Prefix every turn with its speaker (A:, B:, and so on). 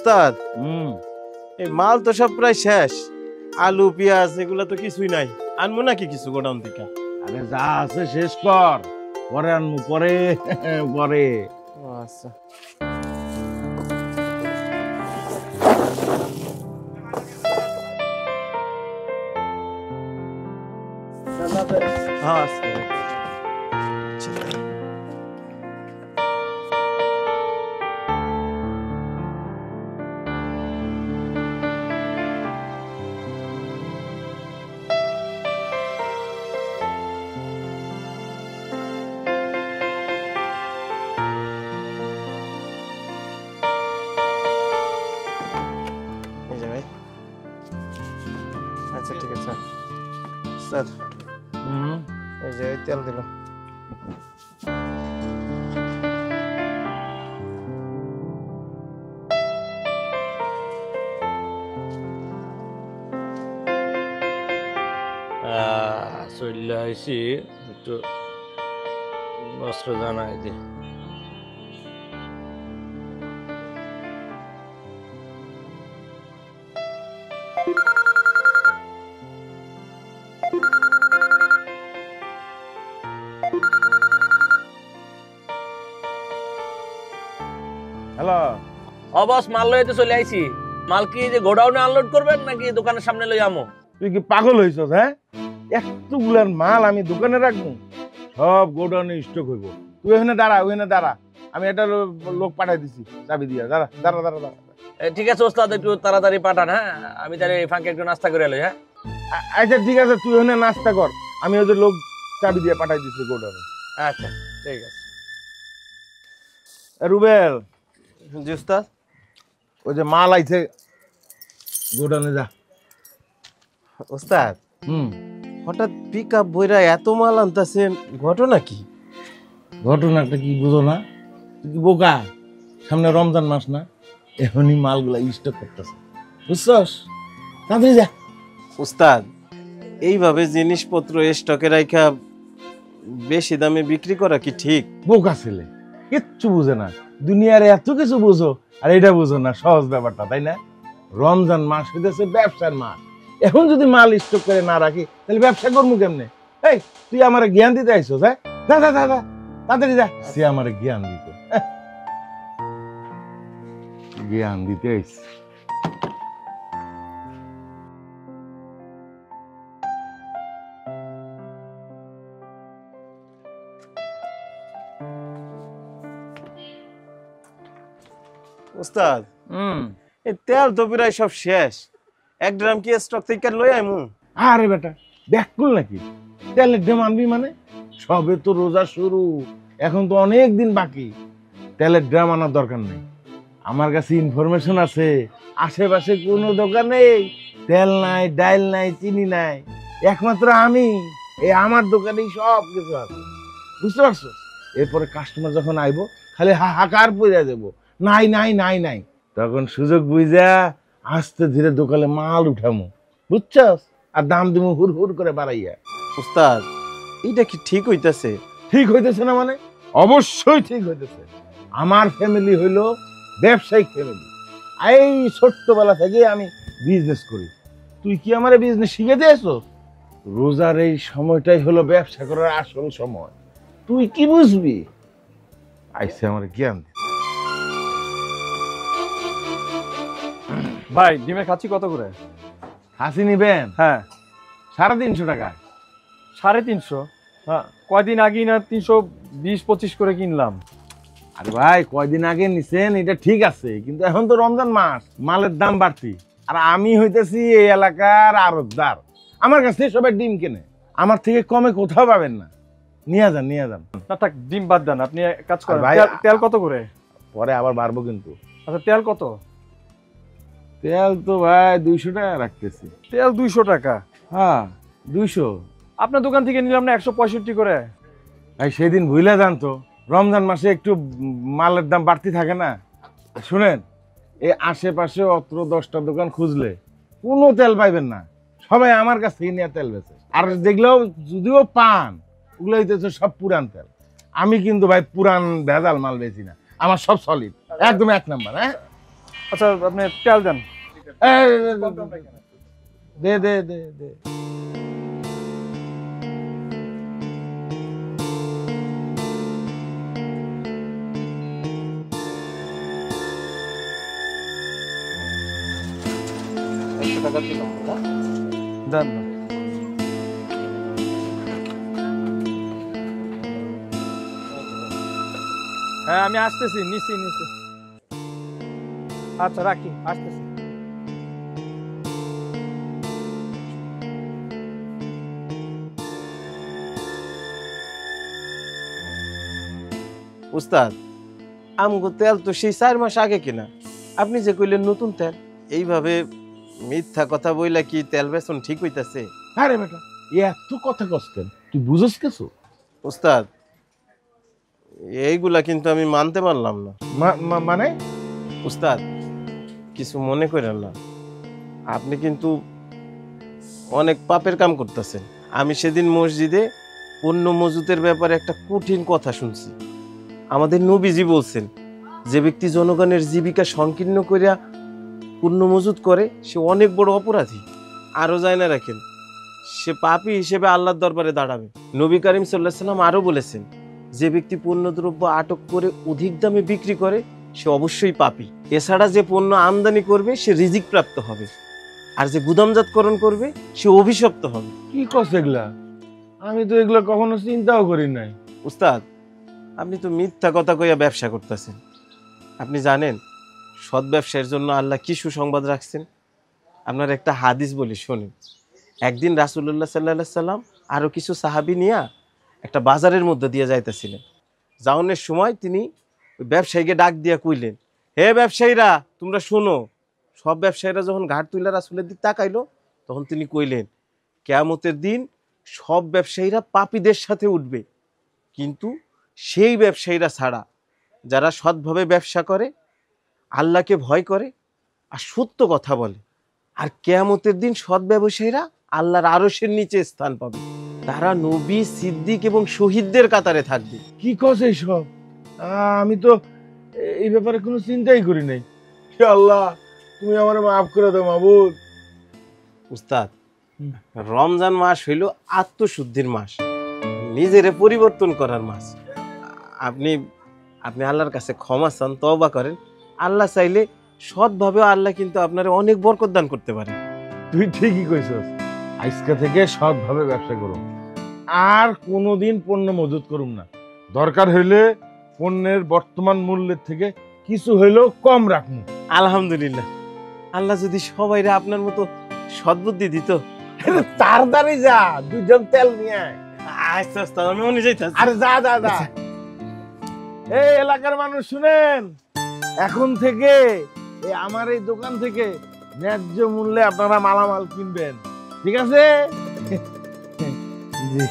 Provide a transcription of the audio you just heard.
A: উস্তাদ এই মাল তো সব প্রায় শেষ, আলু পেঁয়াজ এগুলা তো কিছুই নাই, আনবো নাকি কিছু গোডাউন থেকে?
B: আরে যা আছে শেষ কর, পরে আনবো, পরে পরে।
A: আচ্ছা হ্যাঁ আজকে আচ্ছা ঠিক আছে স্যার, এই যে তেল দিল।
C: চলে আইসি, একটু বস্ত্র জানাই দি।
B: হ্যালো,
C: বস মাল লইতে চলে আইছি। মাল কি যে গোডাউনে আনলোড করবেন নাকি দোকানের সামনে লই আমো?
B: তুই কি পাগল হইছস? হ্যাঁ, এতগুলার মাল আমি দোকানে রাখবো, সব গোডাউনে স্টক হইব। তুই ওখানে দাঁড়া, ওখানে দাঁড়া, আমি একটা লোক পাঠাই দিছি চাবি দিয়া। দাঁড়া দাঁড়া দাঁড়া দাঁড়া।
C: ঠিক আছে ওস্তাদ, একটু তাড়াতাড়ি পাঠান। হ্যাঁ, আমি তাহলে ফাঁকে একটু নাস্তা করে লই। হ্যাঁ
B: আচ্ছা ঠিক আছে, তুই ওখানে নাস্তা কর, আমি ওদের লোক চাবি দিয়ে পাঠাই দিছি গোডাউনে।
C: আচ্ছা ঠিক আছে।
B: রুবেল,
A: জি উস্তাদ।
B: ওই যে মাল আইছে গোডাউনে যা।
A: উস্তাদ হঠাৎ পিক আপ বইরা এত মাল আনতেছেন, ঘটনা কি?
B: ঘটনাটা কি বুঝো না? তুই কি বোকা? সামনে রমজান মাস না, এখনই মালগুলা স্টক করতেছে, বুঝছস? তাড়াতাড়ি যা।
A: উস্তাদ এইভাবে জিনিসপত্র স্টকে রাখা বেশি দামে বিক্রি করা কি ঠিক?
B: বোকা ছেলে, কিচ্ছু বুঝে না, দুনিয়ার এত কিছু বুঝো আর এটা বুঝো না, সহজ ব্যাপারটা, তাই না? রমজান মাস হইতেছে ব্যবসার মাস, এখন যদি মাল স্টক করে না রাখি তাহলে ব্যবসা করবো কেমনে? এই তুই আমার জ্ঞান দিতে আইসস? হ্যাঁ, যা যা যা যা, তাড়াতাড়ি যা। সে আমার জ্ঞান দিত, জ্ঞান দিতে আইস।
A: উস্তাদ এই তেল তো প্রায় সব শেষ, 1 ড্রাম কি স্টক থেকে লই আইমু?
B: আরে বেটা, ব্যাকুল নাকি? তেলের ড্রাম আনবি মানে? সবে তো রোজা শুরু, এখন তো অনেক দিন বাকি, তেলের ড্রাম আনার দরকার নেই। আমার কাছে ইনফরমেশন আছে, আশেপাশে কোনো দোকানে তেল নাই, ডাল নাই, চিনি নাই, একমাত্র আমি, এই আমার দোকানেই সব কিছু আছে, বুঝতে পারছো? এরপরে কাস্টমার যখন আইবো খালি হাহাকার পইরা দেবো, নাই নাই নাই নাই, তখন সুযোগ বুঝা আস্তে ধীরে দোকানে মাল উঠামো, বুঝছস? আর দাম দিব হুর হুর করে বাড়াইয়া।
A: উস্তাদ এটা কি ঠিক হইতাছে?
B: ঠিক হইতেছে না মানে? অবশ্যই ঠিক হইতেছে। আমার ফ্যামিলি হইলো ব্যবসায়িক ফ্যামিলি, এই ছোট্টবেলা থেকে আমি বিজনেস করি। তুই কি আমার বিজনেস শিখে দিয়েছো? রোজার এই সময়টাই হলো ব্যবসা করার আসল সময়, তুই কি বুঝবি? আইসে আমার জ্ঞান দে।
D: ভাই ডিমের খাচ্ছি কত করে?
B: হাসি নিবেন?
D: হ্যাঁ
B: 350 টাকা।
D: 350? হ্যাঁ, কয়দিন আগে না 320-25 করে কিনলাম।
B: আরে ভাই, কয়দিন আগে নিছেন এটা ঠিক আছে, কিন্তু এখন তো রমজান মাস, মালের দাম বাড়তি, আর আমি হইতেছি এই এলাকার আড়তদার, আমার কাছে সবাই ডিম কেনে, আমার থেকে কমে কোথাও পাবেন না। নিয়ে যান নিয়ে যান।
D: না থাক, ডিম বাদ দেন, আপনি এক কাজ করেন।
B: ভাই,
D: তেল কত করে?
B: পরে আবার বাড়বো কিন্তু।
D: আচ্ছা তেল কত?
B: তেল তো ভাই 200 টাকা রাখতেছি।
D: তেল 200 টাকা?
B: হ্যাঁ 200।
D: আপনার দোকান থেকে নিলাম না 165 করে।
B: ভাই সেদিন ভুলে যান তো, রমজান মাসে একটু মালের দাম বাড়তি থাকে না। শুনেন, এই আশেপাশে অত্র 10টা দোকান খুঁজলে কোনো তেল পাইবেন না, সবাই আমার কাছ থেকে নিয়ে তেল বেচে, আর যেগুলো যদিও পান ওগুলো হইতেছে সব পুরান তেল। আমি কিন্তু ভাই পুরান ভেজাল মাল বেচি না, আমার সব সলিড, একদম 1 নাম্বার। হ্যাঁ
D: আচ্ছা আপনি তেল দেন।
B: এই, দে দে দে দে।
D: দেন না। হ্যাঁ আমি আসতেছি, নিচে নিচে। আচ্ছা রাখি, আসতেছি।
A: উস্তাদ, আমগো তেল তো সেই 4 মাস আগে কিনা, আপনি যে কইলেন নতুন তেল, এইভাবে মিথ্যা কথা বইলা কি তেল বেচন ঠিক হইতাছে?
B: আরে বেটা, এত কথা কষ্টেন, তুই বুঝস কিছু?
A: উস্তাদ, এইগুলা কিন্তু আমি মানতে পারলাম না।
B: মানে?
A: উস্তাদ, কিছু মনে করেন না, আপনি কিন্তু অনেক পাপের কাম করতেছেন। আমি সেদিন মসজিদে পণ্য মজুতের ব্যাপারে একটা কঠিন কথা শুনছি। আমাদের নবীজি বলছেন, যে ব্যক্তি জনগণের জীবিকা সংকীর্ণ করিয়া পণ্য মজুত করে সে অনেক বড় অপরাধী। আরো যায় না রাখেন, সে পাপী হিসেবে আল্লাহর দরবারে দাঁড়াবে। নবী করিম সাল্লাল্লাহু আলাইহি সাল্লাম আরো বলেছেন, যে ব্যক্তি পণ্যদ্রব্য আটক করে অধিক দামে বিক্রি করে সে অবশ্যই পাপী। এছাড়া যে পণ্য আমদানি করবে সে রিজিক প্রাপ্ত হবে, আর যে গুদামজাতকরণ করবে সে অভিশপ্ত হবে।
B: কি কস এগুলা? আমি তো এগুলো কখনো চিন্তাও করি নাই।
A: উস্তাদ, আপনি তো মিথ্যা কথা কইয়া ব্যবসা করতেছেন। আপনি জানেন সৎ ব্যবসায়ের জন্য আল্লাহ কি সুসংবাদ রাখছেন? আপনার একটা হাদিস বলি শোনেন। একদিন রাসূলুল্লাহ সাল্লাল্লাহু আলাইহি সাল্লাম আরো কিছু সাহাবী নিয়া একটা বাজারের মধ্যে দিয়ে যাইতেছিলেন। যাওনের সময় তিনি ওই ব্যবসায়ীকে ডাক দিয়া কইলেন, হে ব্যবসায়ীরা তোমরা শোনো। সব ব্যবসায়ীরা যখন ঘাট তুইলা রাসূলের দিক তাকাইলো, তখন তিনি কইলেন, কিয়ামতের দিন সব ব্যবসায়ীরা পাপীদের সাথে উঠবে, কিন্তু সেই ব্যবসায়ীরা ছাড়া যারা সৎভাবে ব্যবসা করে, আল্লাহকে ভয় করে আর সত্য কথা বলে, আর কিয়ামতের দিন সৎ ব্যবসায়ীরা আল্লাহর আরশের নিচে স্থান পাবে। তারা নবী, সিদ্দিক এবং শহীদদের কাতারে থাকবে।
B: কি কস এইসব? আমি তো এই ব্যাপারে কোনো চিন্তাই করি নাই। হে আল্লাহ, তুমি আমার মাফ করে দাও মাবুদ।
A: উস্তাদ, রমজান মাস হইল আত্মশুদ্ধির মাস, নিজেরে পরিবর্তন করার মাস। আপনি আপনি আল্লাহর কাছে ক্ষমা চান, তওবা করেন। আল্লাহ চাইলে সৎভাবেও আল্লাহ কিন্তু আপনারে অনেক বরকত দান করতে পারে।
B: তুই ঠিকই কইছস। আজকে থেকে সৎভাবে ব্যবসা করো, আর কোনোদিন পণ্য মজুত করুম না। দরকার হইলে পণ্যের বর্তমান মূল্যের থেকে কিছু হইলেও কম রাখবো।
A: আলহামদুলিল্লাহ, আল্লাহ যদি সবাইরে আপনার মতো সদ্বুদ্ধি দিত।
B: তাড়াতাড়ি যা, 2 জন তেল নিয়ে আয়।
A: আস্তে আস্তে আমি মনে যাইতাছি।
B: আরে যা যা যা। এই এলাকার মানুষ শুনেন, এখন থেকে আমার এই দোকান থেকে ন্যায্য মূল্যে আপনারা মালামাল কিনবেন, ঠিক আছে? জি।